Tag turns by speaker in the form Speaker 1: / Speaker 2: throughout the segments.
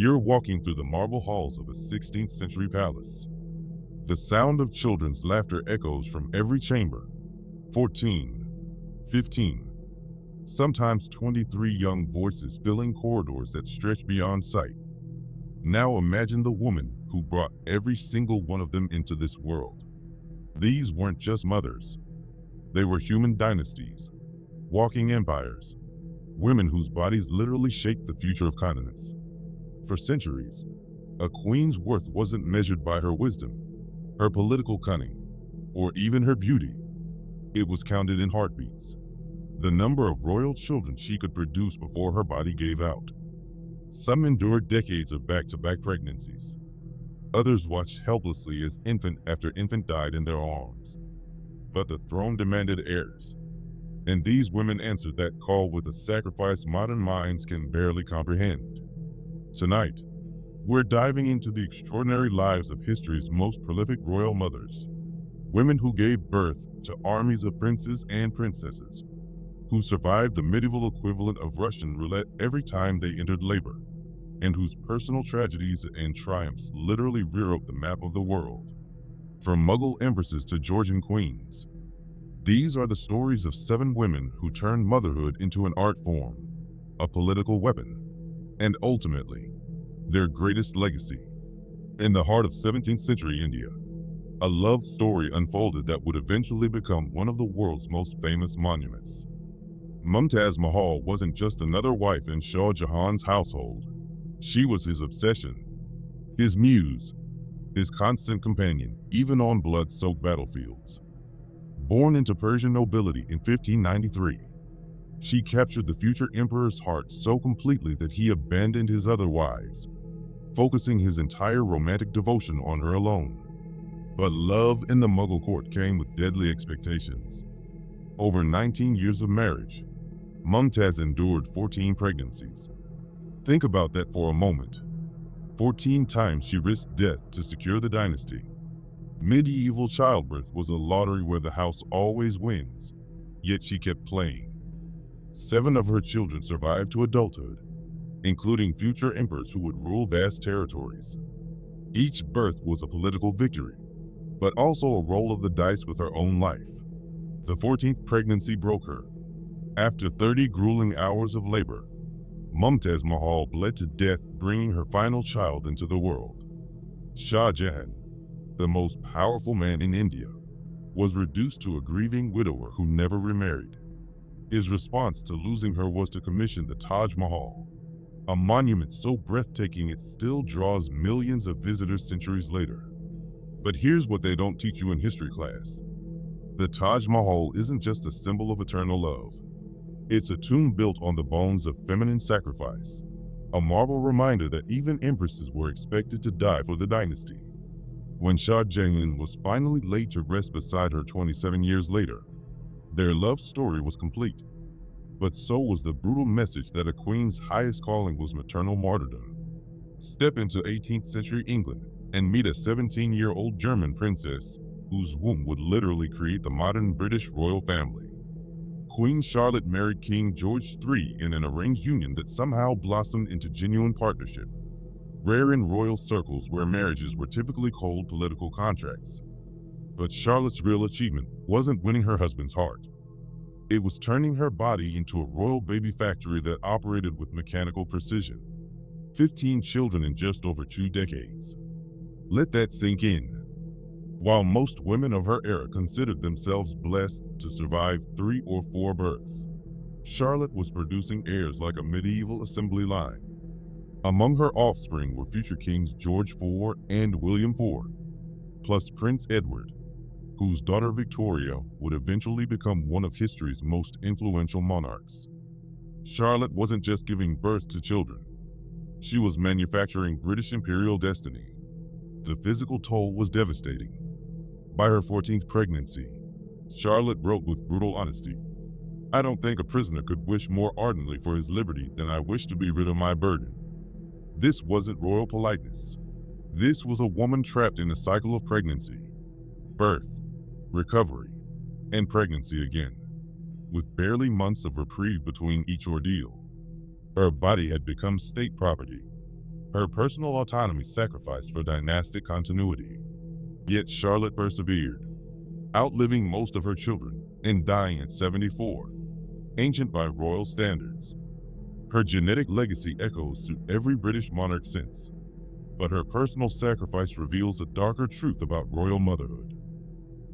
Speaker 1: You're walking through the marble halls of a 16th century palace. The sound of children's laughter echoes from every chamber. 14, 15, sometimes 23 young voices filling corridors that stretch beyond sight. Now imagine the woman who brought every single one of them into this world. These weren't just mothers. They were human dynasties, walking empires, women whose bodies literally shaped the future of continents. For centuries, a queen's worth wasn't measured by her wisdom, her political cunning, or even her beauty. It was counted in heartbeats, the number of royal children she could produce before her body gave out. Some endured decades of back-to-back pregnancies. Others watched helplessly as infant after infant died in their arms. But the throne demanded heirs, and these women answered that call with a sacrifice modern minds can barely comprehend. Tonight, we're diving into the extraordinary lives of history's most prolific royal mothers, women who gave birth to armies of princes and princesses, who survived the medieval equivalent of Russian roulette every time they entered labor, and whose personal tragedies and triumphs literally rewrote the map of the world. From Mughal empresses to Georgian queens, these are the stories of 7 women who turned motherhood into an art form, a political weapon, and ultimately, their greatest legacy. In the heart of 17th century India, a love story unfolded that would eventually become one of the world's most famous monuments. Mumtaz Mahal wasn't just another wife in Shah Jahan's household. She was his obsession, his muse, his constant companion, even on blood-soaked battlefields. Born into Persian nobility in 1593, she captured the future emperor's heart so completely that he abandoned his other wives, focusing his entire romantic devotion on her alone. But love in the Mughal court came with deadly expectations. Over 19 years of marriage, Mumtaz endured 14 pregnancies. Think about that for a moment. 14 times she risked death to secure the dynasty. Medieval childbirth was a lottery where the house always wins, yet she kept playing. 7 of her children survived to adulthood, including future emperors who would rule vast territories. Each birth was a political victory, but also a roll of the dice with her own life. The 14th pregnancy broke her. After 30 grueling hours of labor, Mumtaz Mahal bled to death, bringing her final child into the world. Shah Jahan, the most powerful man in India, was reduced to a grieving widower who never remarried. His response to losing her was to commission the Taj Mahal, a monument so breathtaking it still draws millions of visitors centuries later. But here's what they don't teach you in history class. The Taj Mahal isn't just a symbol of eternal love. It's a tomb built on the bones of feminine sacrifice, a marble reminder that even empresses were expected to die for the dynasty. When Shah Jahan was finally laid to rest beside her 27 years later, their love story was complete. But so was the brutal message that a queen's highest calling was maternal martyrdom. Step into 18th century England and meet a 17-year-old German princess whose womb would literally create the modern British royal family. Queen Charlotte married King George III in an arranged union that somehow blossomed into genuine partnership, rare in royal circles where marriages were typically cold political contracts. But Charlotte's real achievement wasn't winning her husband's heart. It was turning her body into a royal baby factory that operated with mechanical precision. 15 children in just over 2 decades. Let that sink in. While most women of her era considered themselves blessed to survive 3 or 4 births, Charlotte was producing heirs like a medieval assembly line. Among her offspring were future kings George IV and William IV, plus Prince Edward, whose daughter Victoria would eventually become one of history's most influential monarchs. Charlotte wasn't just giving birth to children. She was manufacturing British imperial destiny. The physical toll was devastating. By her 14th pregnancy, Charlotte wrote with brutal honesty, "I don't think a prisoner could wish more ardently for his liberty than I wish to be rid of my burden." This wasn't royal politeness. This was a woman trapped in a cycle of pregnancy, birth, recovery, and pregnancy again. With barely months of reprieve between each ordeal, her body had become state property. Her personal autonomy sacrificed for dynastic continuity. Yet Charlotte persevered, outliving most of her children and dying at 74, ancient by royal standards. Her genetic legacy echoes through every British monarch since, but her personal sacrifice reveals a darker truth about royal motherhood.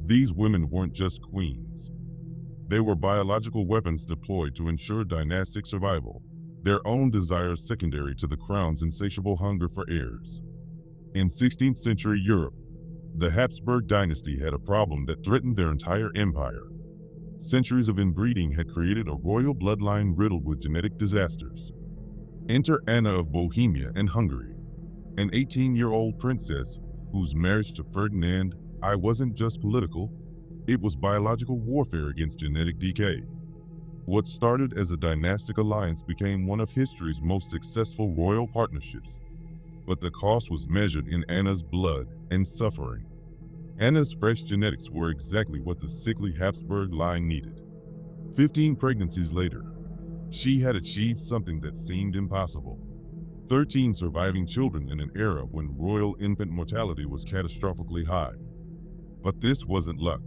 Speaker 1: These women weren't just queens. They were biological weapons deployed to ensure dynastic survival, their own desires secondary to the crown's insatiable hunger for heirs. In 16th century Europe, the Habsburg dynasty had a problem that threatened their entire empire. Centuries of inbreeding had created a royal bloodline riddled with genetic disasters. Enter Anna of Bohemia and Hungary, an 18-year-old princess whose marriage to Ferdinand I wasn't just political, it was biological warfare against genetic decay. What started as a dynastic alliance became one of history's most successful royal partnerships. But the cost was measured in Anna's blood and suffering. Anna's fresh genetics were exactly what the sickly Habsburg line needed. 15 pregnancies later, she had achieved something that seemed impossible. 13 surviving children in an era when royal infant mortality was catastrophically high. But this wasn't luck.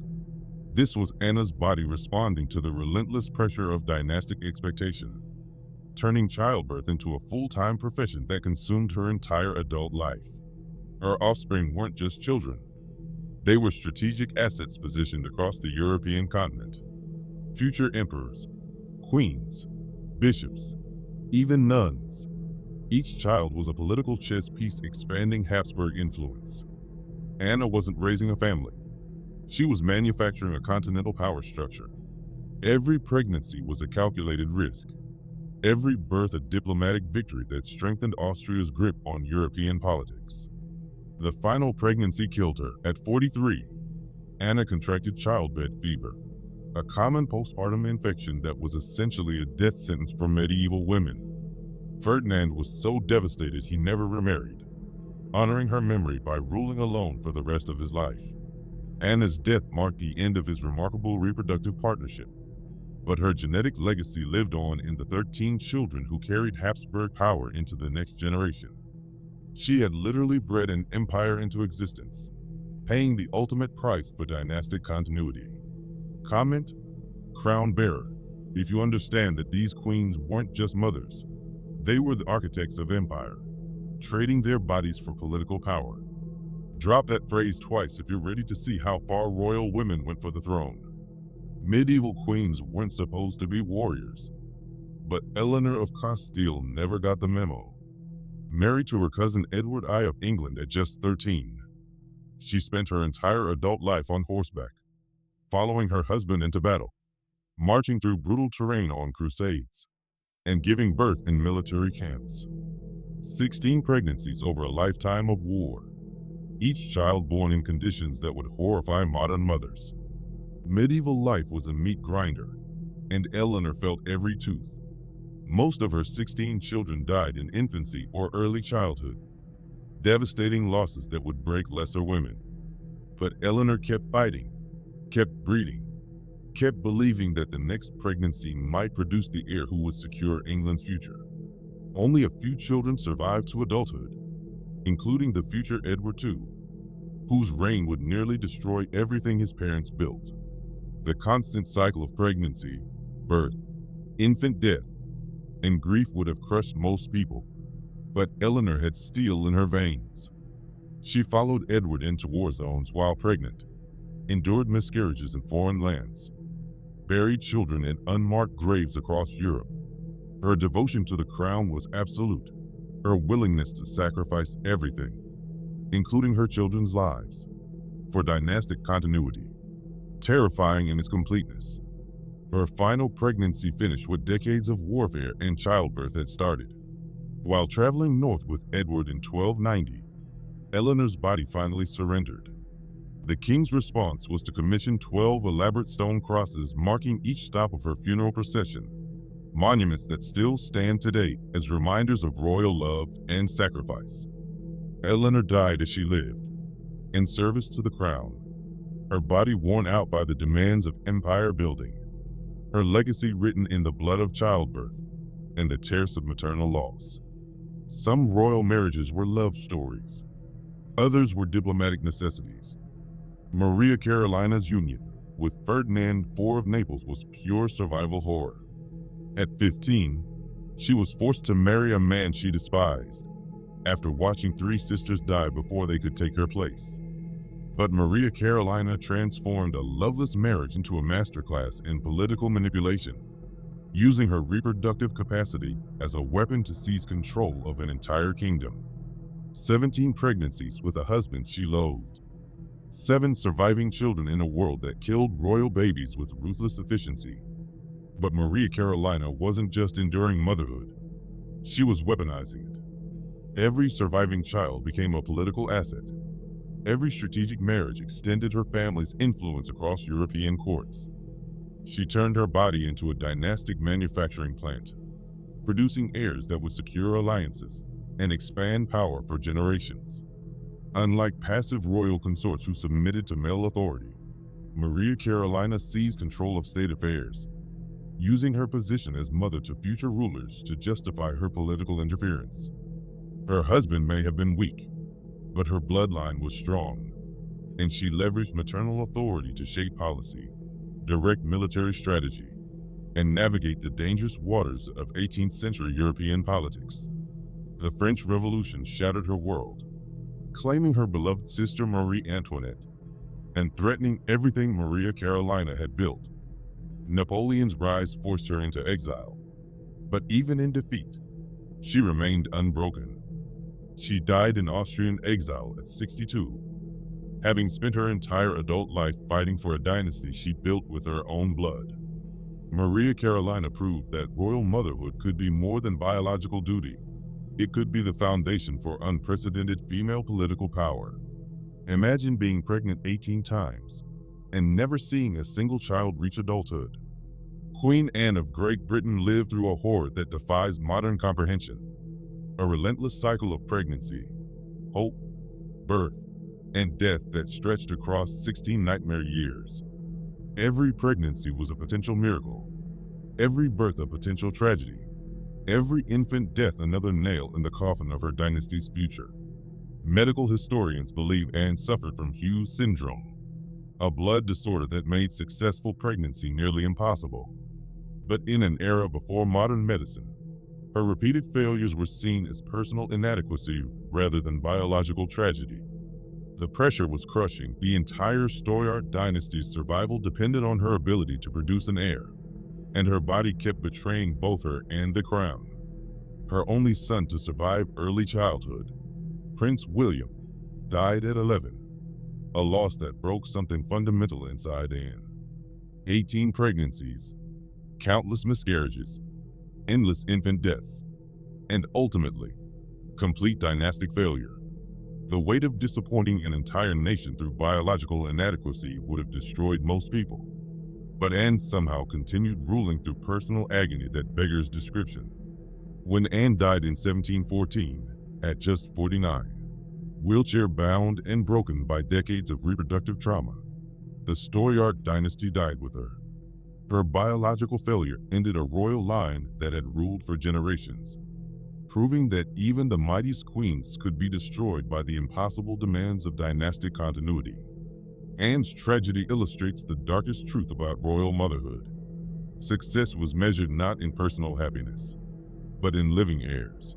Speaker 1: This was Anna's body responding to the relentless pressure of dynastic expectation, turning childbirth into a full-time profession that consumed her entire adult life. Her offspring weren't just children. They were strategic assets positioned across the European continent. Future emperors, queens, bishops, even nuns. Each child was a political chess piece expanding Habsburg influence. Anna wasn't raising a family. She was manufacturing a continental power structure. Every pregnancy was a calculated risk. Every birth a diplomatic victory that strengthened Austria's grip on European politics. The final pregnancy killed her at 43. Anna contracted childbed fever, a common postpartum infection that was essentially a death sentence for medieval women. Ferdinand was so devastated he never remarried, honoring her memory by ruling alone for the rest of his life. Anna's death marked the end of his remarkable reproductive partnership, but her genetic legacy lived on in the 13 children who carried Habsburg power into the next generation. She had literally bred an empire into existence, paying the ultimate price for dynastic continuity. Comment: crown bearer, if you understand that these queens weren't just mothers. They were the architects of empire, trading their bodies for political power. Drop that phrase twice if you're ready to see how far royal women went for the throne. Medieval queens weren't supposed to be warriors, but Eleanor of Castile never got the memo. Married to her cousin Edward I of England at just 13, she spent her entire adult life on horseback, following her husband into battle, marching through brutal terrain on crusades, and giving birth in military camps. 16 pregnancies over a lifetime of war, each child born in conditions that would horrify modern mothers. Medieval life was a meat grinder, and Eleanor felt every tooth. Most of her 16 children died in infancy or early childhood, devastating losses that would break lesser women. But Eleanor kept fighting, kept breeding, kept believing that the next pregnancy might produce the heir who would secure England's future. Only a few children survived to adulthood, including the future Edward II, whose reign would nearly destroy everything his parents built. The constant cycle of pregnancy, birth, infant death, and grief would have crushed most people, but Eleanor had steel in her veins. She followed Edward into war zones while pregnant, endured miscarriages in foreign lands, buried children in unmarked graves across Europe. Her devotion to the crown was absolute, her willingness to sacrifice everything, including her children's lives, for dynastic continuity. Terrifying in its completeness, her final pregnancy finished what decades of warfare and childbirth had started. While traveling north with Edward in 1290, Eleanor's body finally surrendered. The king's response was to commission 12 elaborate stone crosses marking each stop of her funeral procession, monuments that still stand today as reminders of royal love and sacrifice. Eleanor died as she lived, in service to the crown, her body worn out by the demands of empire building, her legacy written in the blood of childbirth and the tears of maternal loss. Some royal marriages were love stories. Others were diplomatic necessities. Maria Carolina's union with Ferdinand IV of Naples was pure survival horror. At 15, she was forced to marry a man she despised, after watching three sisters die before they could take her place. But Maria Carolina transformed a loveless marriage into a masterclass in political manipulation, using her reproductive capacity as a weapon to seize control of an entire kingdom. 17 pregnancies with a husband she loathed. 7 surviving children in a world that killed royal babies with ruthless efficiency. But Maria Carolina wasn't just enduring motherhood. She was weaponizing it. Every surviving child became a political asset. Every strategic marriage extended her family's influence across European courts. She turned her body into a dynastic manufacturing plant, producing heirs that would secure alliances and expand power for generations. Unlike passive royal consorts who submitted to male authority, Maria Carolina seized control of state affairs, using her position as mother to future rulers to justify her political interference. Her husband may have been weak, but her bloodline was strong, and she leveraged maternal authority to shape policy, direct military strategy, and navigate the dangerous waters of 18th century European politics. The French Revolution shattered her world, claiming her beloved sister Marie Antoinette and threatening everything Maria Carolina had built. Napoleon's rise forced her into exile, but even in defeat, she remained unbroken. She died in Austrian exile at 62, having spent her entire adult life fighting for a dynasty she built with her own blood. Maria Carolina proved that royal motherhood could be more than biological duty. It could be the foundation for unprecedented female political power. Imagine being pregnant 18 times and never seeing a single child reach adulthood. Queen Anne of Great Britain lived through a horror that defies modern comprehension. A relentless cycle of pregnancy, hope, birth, and death that stretched across 16 nightmare years. Every pregnancy was a potential miracle. Every birth a potential tragedy. Every infant death another nail in the coffin of her dynasty's future. Medical historians believe Anne suffered from Hughes syndrome, a blood disorder that made successful pregnancy nearly impossible. But in an era before modern medicine, her repeated failures were seen as personal inadequacy rather than biological tragedy. The pressure was crushing. The entire Stoyart dynasty's survival depended on her ability to produce an heir, and her body kept betraying both her and the crown. Her only son to survive early childhood, Prince William, died at 11, a loss that broke something fundamental inside Anne. 18 pregnancies, countless miscarriages, endless infant deaths, and ultimately, complete dynastic failure. The weight of disappointing an entire nation through biological inadequacy would have destroyed most people. But Anne somehow continued ruling through personal agony that beggars description. When Anne died in 1714, at just 49, wheelchair-bound and broken by decades of reproductive trauma, the Stoyart dynasty died with her. Her biological failure ended a royal line that had ruled for generations, proving that even the mightiest queens could be destroyed by the impossible demands of dynastic continuity. Anne's tragedy illustrates the darkest truth about royal motherhood. Success was measured not in personal happiness, but in living heirs.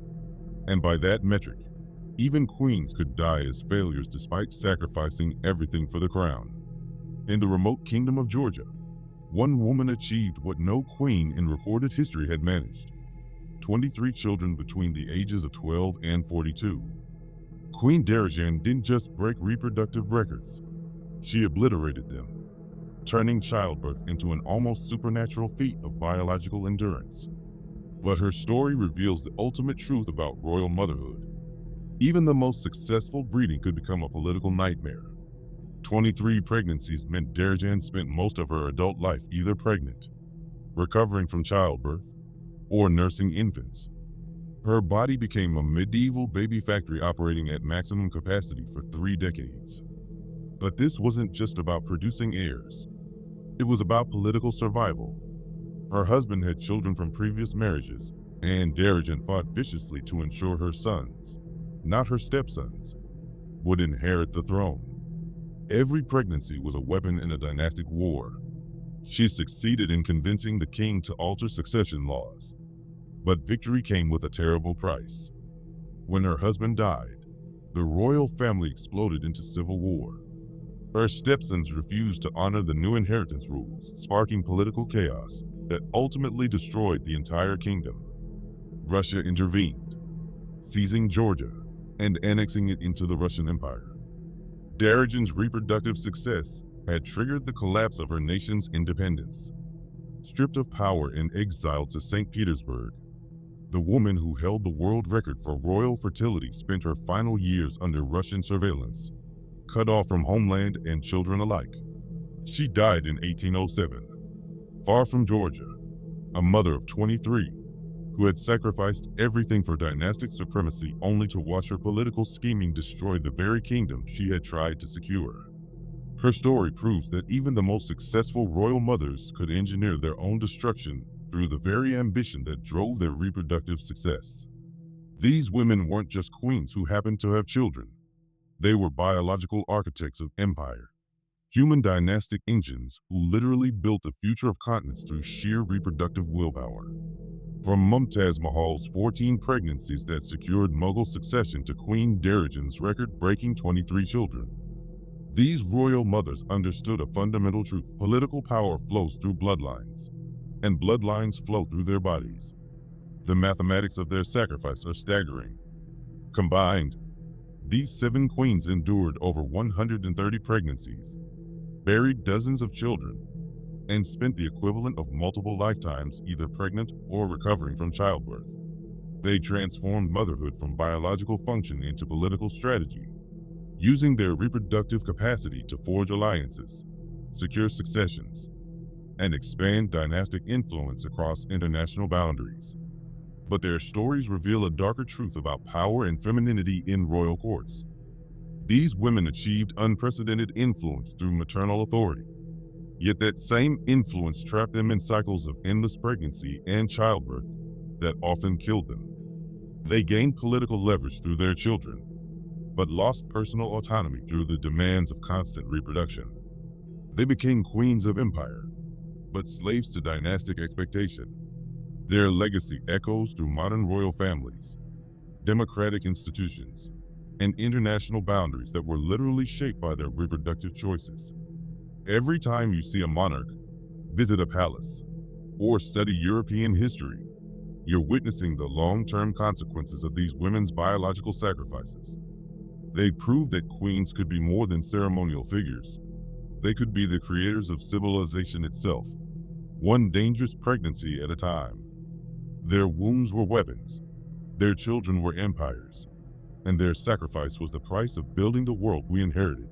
Speaker 1: And by that metric, even queens could die as failures despite sacrificing everything for the crown. In the remote kingdom of Georgia, one woman achieved what no queen in recorded history had managed: 23 children between the ages of 12 and 42. Queen Darajan didn't just break reproductive records, she obliterated them, turning childbirth into an almost supernatural feat of biological endurance. But her story reveals the ultimate truth about royal motherhood. Even the most successful breeding could become a political nightmare. 23 pregnancies meant Darajan spent most of her adult life either pregnant, recovering from childbirth, or nursing infants. Her body became a medieval baby factory operating at maximum capacity for 3 decades. But this wasn't just about producing heirs. It was about political survival. Her husband had children from previous marriages, and Darajan fought viciously to ensure her sons, not her stepsons, would inherit the throne. Every pregnancy was a weapon in a dynastic war. She succeeded in convincing the king to alter succession laws, but victory came with a terrible price. When her husband died, the royal family exploded into civil war. Her stepsons refused to honor the new inheritance rules, sparking political chaos that ultimately destroyed the entire kingdom. Russia intervened, seizing Georgia and annexing it into the Russian Empire. Darajan's reproductive success had triggered the collapse of her nation's independence. Stripped of power and exiled to St. Petersburg, the woman who held the world record for royal fertility spent her final years under Russian surveillance, cut off from homeland and children alike. She died in 1807, far from Georgia, a mother of 23, who had sacrificed everything for dynastic supremacy only to watch her political scheming destroy the very kingdom she had tried to secure. Her story proves that even the most successful royal mothers could engineer their own destruction through the very ambition that drove their reproductive success. These women weren't just queens who happened to have children. They were biological architects of empire, human dynastic engines who literally built the future of continents through sheer reproductive willpower. From Mumtaz Mahal's 14 pregnancies that secured Mughal succession to Queen Darajan's record-breaking 23 children, these royal mothers understood a fundamental truth: political power flows through bloodlines, and bloodlines flow through their bodies. The mathematics of their sacrifice are staggering. Combined, these 7 queens endured over 130 pregnancies, buried dozens of children, and spent the equivalent of multiple lifetimes either pregnant or recovering from childbirth. They transformed motherhood from biological function into political strategy, using their reproductive capacity to forge alliances, secure successions, and expand dynastic influence across international boundaries. But their stories reveal a darker truth about power and femininity in royal courts. These women achieved unprecedented influence through maternal authority, yet that same influence trapped them in cycles of endless pregnancy and childbirth that often killed them. They gained political leverage through their children, but lost personal autonomy through the demands of constant reproduction. They became queens of empire, but slaves to dynastic expectation. Their legacy echoes through modern royal families, democratic institutions, and international boundaries that were literally shaped by their reproductive choices. Every time you see a monarch, visit a palace, or study European history, you're witnessing the long-term consequences of these women's biological sacrifices. They prove that queens could be more than ceremonial figures. They could be the creators of civilization itself, one dangerous pregnancy at a time. Their wombs were weapons, their children were empires, and their sacrifice was the price of building the world we inherited.